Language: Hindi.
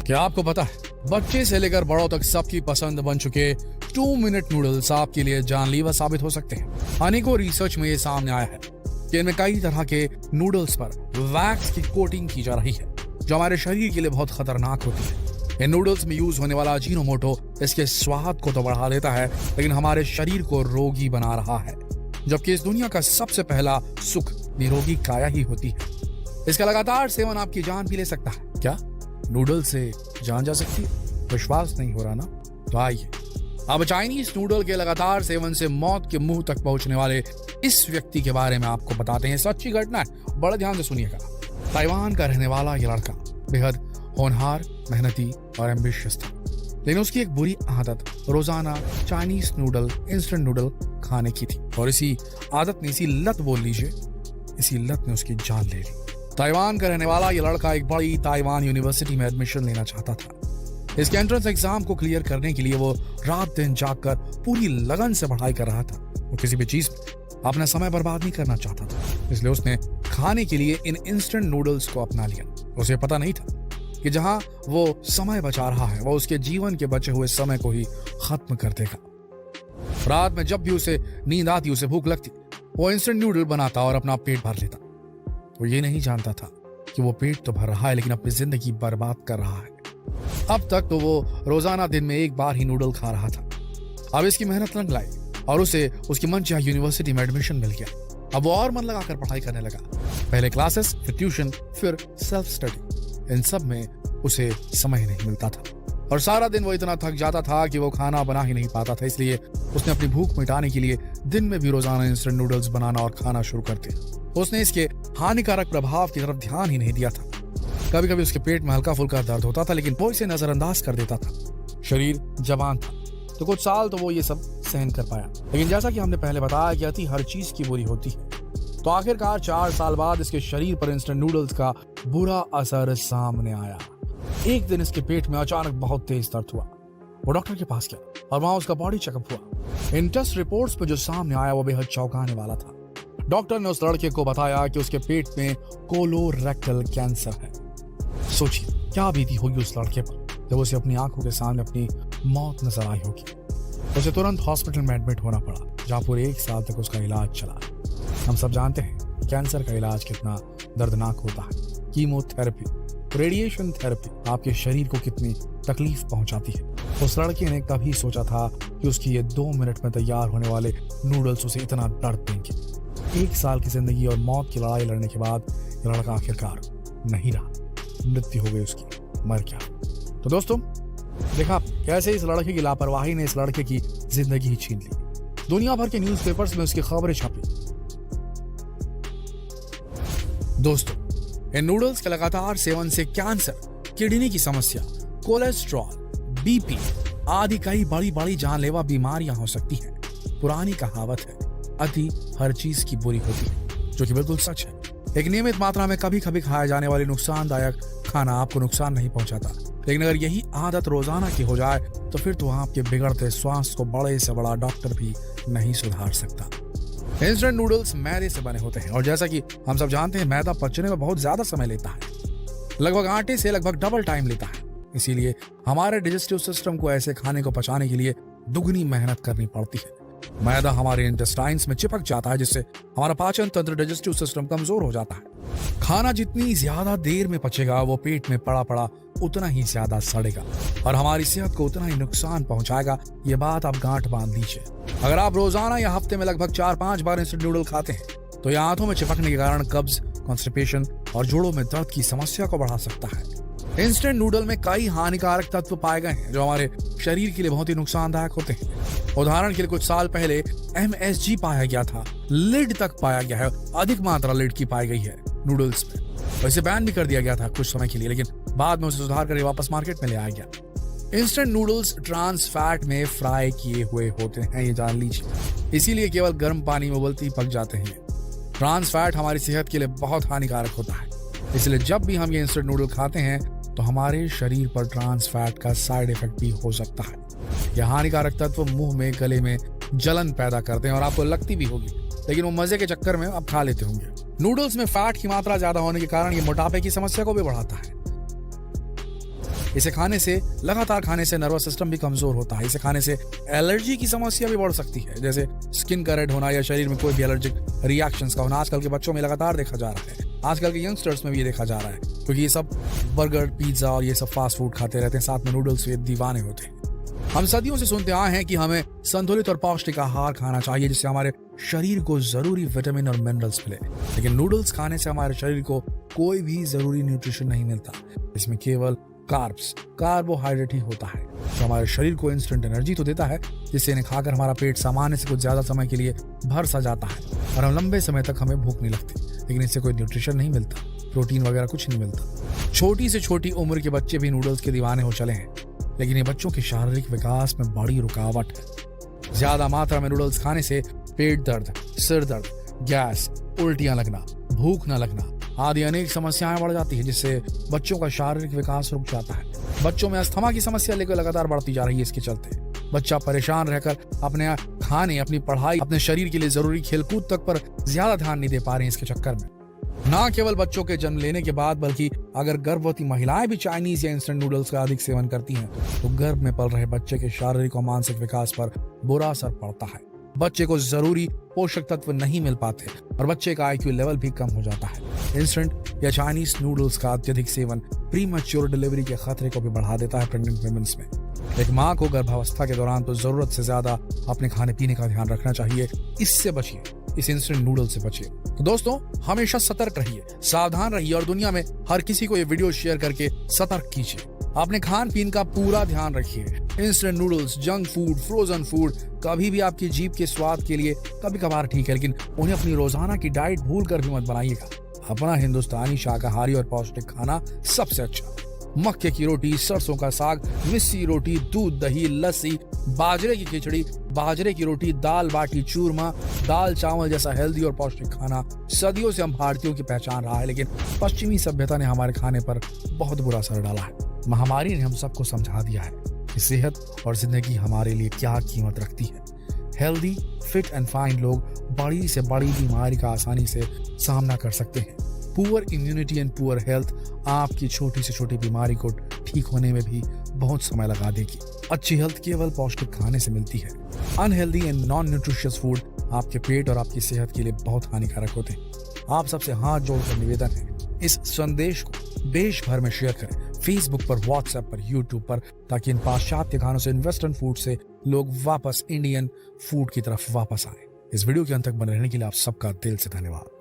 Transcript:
क्या आपको पता है, बच्चे से लेकर बड़ों तक सबकी पसंद बन चुके 2 मिनट नूडल्स आपके लिए जानलेवा साबित हो सकते हैं। अनेकों रिसर्च में ये सामने आया है कि इनमें कई तरह के नूडल्स पर वैक्स की कोटिंग की जा रही है, जो हमारे शरीर के लिए बहुत खतरनाक होती है। इन नूडल्स में यूज होने वाला अजीनोमोटो इसके स्वाद को तो बढ़ा देता है, लेकिन हमारे शरीर को रोगी बना रहा है, जबकि इस दुनिया का सबसे पहला सुख निरोगी काया ही होती है। इसका लगातार सेवन आपकी जान भी ले सकता है। क्या नूडल से जान जा सकती है? विश्वास नहीं हो रहा ना? तो आइए अब चाइनीज नूडल के लगातार सेवन से मौत के मुंह तक पहुंचने वाले इस व्यक्ति के बारे में आपको बताते हैं। सच्ची घटना है, बड़े ध्यान से सुनिएगा। ताइवान का रहने वाला ये लड़का बेहद होनहार, मेहनती और एम्बिशियस था, लेकिन उसकी एक बुरी आदत रोजाना चाइनीज नूडल, इंस्टेंट नूडल खाने की थी, और इसी आदत ने, इसी लत बोल लीजिए, इसी लत ने उसकी जान ले ली। ताइवान का रहने वाला ये लड़का एक बड़ी ताइवान यूनिवर्सिटी में एडमिशन लेना चाहता था। इसके एंट्रेंस एग्जाम को क्लियर करने के लिए वो रात दिन जागकर पूरी लगन से पढ़ाई कर रहा था। वो किसी भी चीज में अपना समय बर्बाद नहीं करना चाहता था, इसलिए उसने खाने के लिए इन इंस्टेंट नूडल्स को अपना लिया। उसे पता नहीं था कि जहां वो समय बचा रहा है, वो उसके जीवन के बचे हुए समय को ही खत्म कर देगा। रात में जब भी उसे नींद आती, उसे भूख लगती, वो इंस्टेंट नूडल बनाता और अपना पेट भर लेता। वो ये नहीं जानता था कि वो पेट तो भर रहा है, लेकिन अपनी जिंदगी बर्बाद कर रहा है। अब तक तो वो रोजाना दिन में एक बार ही नूडल खा रहा था। अब इसकी मेहनत रंग लाई और उसे उसकी मनचाही यूनिवर्सिटी में एडमिशन मिल गया। अब वो और मन लगाकर पढ़ाई करने लगा। पहले क्लासेस, फिर ट्यूशन, फिर सेल्फ स्टडी। इन सब में उसे समय नहीं मिलता था, और सारा दिन वो इतना थक जाता था कि वो खाना बना ही नहीं पाता था। इसलिए उसने अपनी भूख मिटाने के लिए दिन में भी रोजाना इंस्टेंट नूडल्स बनाना और खाना शुरू कर दिया। उसने इसके हानिकारक प्रभाव की तरफ ध्यान ही नहीं दिया था। कभी कभी उसके पेट में हल्का फुल्का दर्द होता था, लेकिन वो इसे नजरअंदाज कर देता था। शरीर जवान था तो कुछ साल तो वो ये सब सहन कर पाया, लेकिन जैसा कि हमने पहले बताया कि अति हर चीज की बुरी होती है, तो आखिरकार 4 साल बाद इसके शरीर पर इंस्टेंट नूडल्स का बुरा असर सामने आया। एक दिन इसके पेट में अचानक बहुत तेज दर्द हुआ। वो डॉक्टर के पास गया और वहां उसका बॉडी चेकअप हुआ। इन टेस्ट रिपोर्ट्स पे जो सामने आया वो बेहद चौंकाने वाला था। डॉक्टर ने उस लड़के को बताया कि उसके पेट में कोलोरेक्टल कैंसर है। सोचिए क्या बीती होगी उस लड़के पर जब उसे अपनी आंखों के सामने अपनी मौत नजर आई होगी। उसे तुरंत हॉस्पिटल में एडमिट होना पड़ा, जहां पूरे 1 साल तक उसका इलाज चला। हम सब जानते हैं कैंसर का इलाज कितना दर्दनाक होता है। कीमोथेरेपी, रेडिएशन थेरेपी आपके शरीर को कितनी तकलीफ पहुंचाती है। उस लड़के ने कभी सोचा था कि उसकी ये 2 मिनट में तैयार होने वाले नूडल्स उसे इतना दर्द देंगे। 1 साल की जिंदगी और मौत की लड़ाई लड़ने के बाद ये लड़का आखिरकार नहीं रहा, मृत्यु हो गई उसकी, मर गया। तो दोस्तों देखा कैसे इस लड़के की लापरवाही ने इस लड़के की जिंदगी ही छीन ली। दुनिया भर के न्यूज़पेपर्स में उसकी खबरें छपी। दोस्तों इन नूडल्स के लगातार सेवन से कैंसर, किडनी की समस्या, कोलेस्ट्रॉल, बीपी आदि कई बड़ी बड़ी जानलेवा बीमारियां हो सकती हैं। पुरानी कहावत है, अति हर चीज की बुरी होती है, जो कि बिल्कुल सच है। एक नियमित मात्रा में कभी कभी खाए जाने वाली नुकसानदायक खाना आपको नुकसान नहीं पहुंचाता, लेकिन अगर यही आदत रोजाना की हो जाए तो फिर तो आपके बिगड़ते स्वास्थ्य को बड़े से बड़ा डॉक्टर भी नहीं सुधार सकता। इंस्टेंट नूडल्स मैदे से बने होते हैं, और जैसा कि हम सब जानते हैं मैदा पचने में बहुत ज्यादा समय लेता है, लगभग आटे से लगभग डबल टाइम लेता है। इसीलिए हमारे डाइजेस्टिव सिस्टम को ऐसे खाने को पचाने के लिए दुगनी मेहनत करनी पड़ती है। मैदा हमारे इंटेस्टाइन्स में चिपक जाता है, जिससे हमारा पाचन तंत्र, डाइजेस्टिव सिस्टम कमजोर हो जाता है। खाना जितनी ज्यादा देर में पचेगा वो पेट में पड़ा पड़ा उतना ही ज्यादा सड़ेगा और हमारी सेहत को उतना ही नुकसान पहुंचाएगा। ये बात आप गांठ बांध लीजिए। अगर आप रोजाना या हफ्ते में लगभग 4-5 बार इंस्टेंट नूडल खाते हैं तो यह आंतों में चिपकने के कारण कब्ज, कॉन्स्टिपेशन और जोड़ों में दर्द की समस्या को बढ़ा सकता है। इंस्टेंट नूडल में कई हानिकारक तत्व पाए गए हैं जो हमारे शरीर के लिए बहुत ही नुकसानदायक होते हैं। उदाहरण के लिए कुछ साल पहले MSG पाया गया था, लीड तक पाया गया है, अधिक मात्रा लीड की पाई गई है नूडल्स में। वैसे बैन भी कर दिया गया था कुछ समय के लिए, लेकिन बाद में उसे सुधार कर वापस मार्केट में ले आया गया। इंस्टेंट नूडल्स ट्रांस फैट में फ्राई किए हुए होते हैं, ये जान लीजिए, इसीलिए केवल गर्म पानी में उबलते ही पक जाते हैं। ट्रांस फैट हमारी सेहत के लिए बहुत हानिकारक होता है, इसलिए जब भी हम ये इंस्टेंट नूडल खाते हैं तो हमारे शरीर पर ट्रांस फैट का साइड इफेक्ट भी हो सकता है। यह हानिकारक तत्व मुंह में, गले में जलन पैदा करते हैं और आपको लगती भी होगी, लेकिन वो मजे के चक्कर में आप खा लेते होंगे। नूडल्स में फैट की मात्रा ज्यादा होने के कारण ये मोटापे की समस्या को भी बढ़ाता है। इसे खाने से लगातार खाने से नर्वस सिस्टम भी कमजोर होता है। इसे खाने से एलर्जी की समस्या भी बढ़ सकती है, जैसे स्किन का रेड होना या शरीर में कोई भी एलर्जिक रिएक्शंस का होना आजकल के बच्चों में लगातार देखा जा रहा है। आजकल के यंगस्टर्स में भी ये देखा जा रहा है, क्योंकि ये सब बर्गर, पिज्जा और ये सब फास्ट फूड खाते रहते हैं, साथ में नूडल्स के दीवाने होते हैं। हम सदियों से सुनते आए हैं कि हमें संतुलित और पौष्टिक आहार खाना चाहिए, जिससे हमारे शरीर को जरूरी विटामिन और मिनरल्स मिले। लेकिन नूडल्स खाने से हमारे शरीर को कोई भी जरूरी न्यूट्रिशन नहीं मिलता। इसमें केवल कार्बोहाइड्रेट ही होता है, जो हमारे शरीर को इंस्टेंट एनर्जी तो देता है, जिससे इन्हें खाकर हमारा पेट सामान्य से कुछ ज्यादा समय के लिए भर सा जाता है और हम लंबे समय तक हमें भूख नहीं लगती। लेकिन इससे कोई न्यूट्रिशन नहीं मिलता, प्रोटीन वगैरह कुछ नहीं मिलता। छोटी से छोटी उम्र के बच्चे भी नूडल्स के दीवाने हो चले हैं, लेकिन ये बच्चों के शारीरिक विकास में बड़ी रुकावट है। ज्यादा मात्रा में नूडल्स खाने से पेट दर्द, सिर दर्द, गैस, उल्टियां लगना, भूख न लगना आदि अनेक समस्याएं बढ़ जाती है, जिससे बच्चों का शारीरिक विकास रुक जाता है। बच्चों में अस्थमा की समस्या लेकर लगातार बढ़ती जा रही है। इसके चलते बच्चा परेशान रहकर अपने खाने, अपनी पढ़ाई, अपने शरीर के लिए जरूरी खेलकूद तक पर ज्यादा ध्यान नहीं दे पा रहे हैं। इसके चक्कर में न केवल बच्चों के जन्म लेने के बाद, बल्कि अगर गर्भवती महिलाएं भी चाइनीज या इंस्टेंट नूडल्स का अधिक सेवन करती हैं, तो गर्भ में पल रहे बच्चे के शारीरिक और मानसिक विकास पर बुरा असर पड़ता है। बच्चे को जरूरी पोषक तत्व नहीं मिल पाते और बच्चे का IQ लेवल भी कम हो जाता है। इंस्टेंट या चाइनीज नूडल्स का अत्यधिक सेवन प्रीमैच्योर डिलीवरी के खतरे को भी बढ़ा देता है प्रेग्नेंट वुमेन्स में। एक माँ को गर्भावस्था के दौरान तो जरूरत से ज्यादा अपने खाने पीने का ध्यान रखना चाहिए। इससे बचिए, इस इंस्टेंट नूडल से बचिए। तो दोस्तों, हमेशा सतर्क रहिए, सावधान रहिए और दुनिया में हर किसी को ये वीडियो शेयर करके सतर्क कीजिए। अपने खान पीन का पूरा ध्यान रखिए। Instant noodles, junk food, frozen food कभी भी आपकी जीभ के स्वाद के लिए कभी कभार ठीक है, लेकिन उन्हें अपनी रोजाना की डाइट भूल कर भी मत बनाइएगा। अपना हिंदुस्तानी शाकाहारी और पौष्टिक खाना सबसे अच्छा। मक्के की रोटी, सरसों का साग, मिस्सी रोटी, दूध, दही, लस्सी, बाजरे की खिचड़ी, बाजरे की रोटी, दाल बाटी चूरमा, दाल चावल जैसा हेल्दी और पौष्टिक खाना सदियों से हम भारतीयों की पहचान रहा है, लेकिन पश्चिमी सभ्यता ने हमारे खाने पर बहुत बुरा असर डाला है। महामारी ने हम सबको समझा दिया है कि सेहत और जिंदगी हमारे लिए क्या कीमत रखती है। हेल्दी, फिट एंड फाइन लोग बड़ी से बड़ी बीमारी का आसानी से सामना कर सकते हैं। Poor immunity and poor health आपकी छोटी से छोटी बीमारी को ठीक होने में भी बहुत समय लगा देगी। अच्छी हेल्थ केवल पौष्टिक खाने से मिलती है। Unhealthy and non nutritious food आपके पेट और आपकी सेहत के लिए बहुत हानिकारक होते हैं। आप सबसे हाथ जोड़कर निवेदन है, इस संदेश को देश भर में शेयर करें, फेसबुक पर, व्हाट्सएप पर, यूट्यूब पर, ताकि इन पाश्चात्य खानों से, इन वेस्टर्न फूड से लोग वापस इंडियन फूड की तरफ वापस आए। इस वीडियो के अंत तक बने रहने के लिए आप सबका दिल से धन्यवाद।